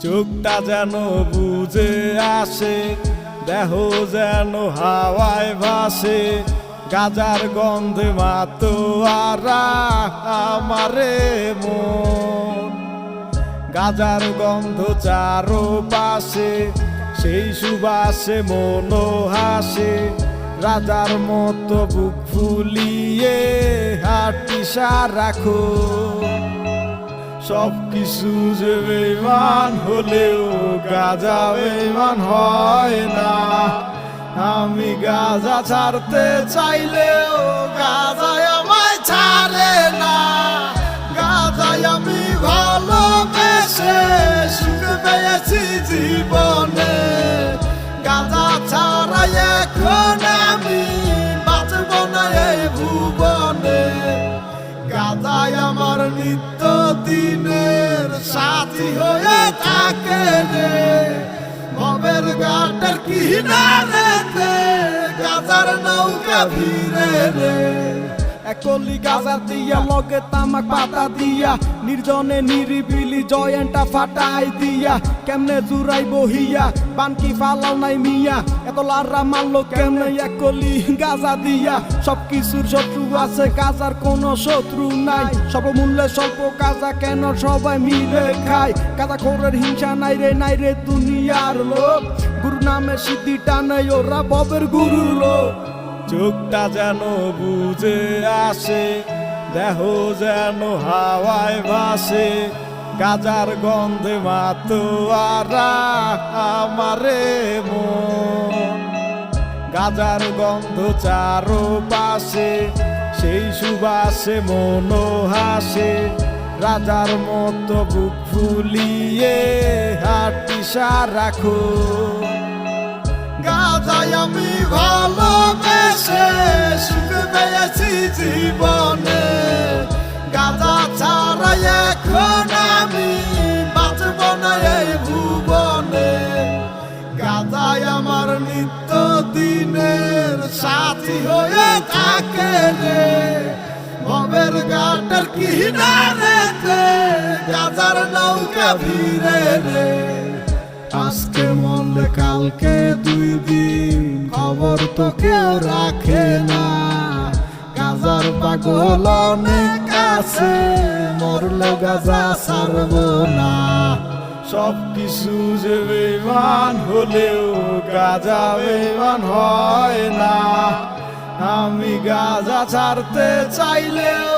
চোখটা যেন বুঝে আসে, দেহ যেন হাওয়ায় ভাসে, গাজার গন্ধে মাতোয়ারা আমারে মন। গাজার গন্ধ চারপাশে, সেই সুবাসে মন হাসে, রাজার মতো বুক ফুলিয়ে হাঁটি সারাখো। সব কিছু যে বেঈমান হলেও গাজা বেঈমান হয় না। আমি গাজা ছাড়তে চাইলেও গাজায় আমায় ছাড়ে না। গাজায় আমি ভালোবেসে সুখ পেয়েছি জীবনে। গাজা ছাড়াই এখন আমি বাঁচব না এই ভুবনে। গাজায় আমার নিত্য দিনের সাথী হয়ে থাকে রে। ভবের ঘাটের কিনারেতে গাজার নৌকা ভিড়ে রে। একলি গাজা দিয়া লগে তামাক পাতা দিয়া, নির্জনে নিরিবিলি জয়েন্টটা ফাটাই দিয়া। কেমনে জুড়াই বহিয়া বানকি ফালাও নাই মিয়া, এত লাররা মারলো কেমনে একলি গাজা দিয়া। সব কিছুর শত্রু আছে, গাজার কোনো শত্রু নাই। স্বল্প মূল্যে স্বল্প গাজা কেন সবাই মিলে খায়। গাজা খোরের হিংসা নাই রে দুনিয়ার লোক। গুরু নামে সিদ্ধি টানে ওরা ববের গুরুর লোক। চোখটা যেন বুঝে আসে, দেহ যেন হাওয়ায় ভাসে, গাজার গন্ধে মাতোয়ারা আমারে মন। গাজার গন্ধ চারপাশে, সেই সুবাসে মন হাসে, রাজার মতো বুক ফুলিয়ে হাঁটি সারাখো। গাজায় আমি ভালোবেসে সুখ পেয়েছি জীবনে। গাজা ছাড়াই এখন আমি বাঁচব না এই ভুবনে। গাজায় আমার নিত্য দিনের সাথী হয়ে থাকে রে। ভবের ঘাটের কিনারেতে গাজার নৌকা ভিড়ে রে। আজকে মরলে কালকে 2 দিন, খবর তো কেউ রাখে না। গাজার পাগল অনেক আছে, মরলে গাজা ছাড়ব না। সব কিছু যে বেঈমান হলেও গাজা বেঈমান হয় না। আমি গাজা ছাড়তে চাইলেও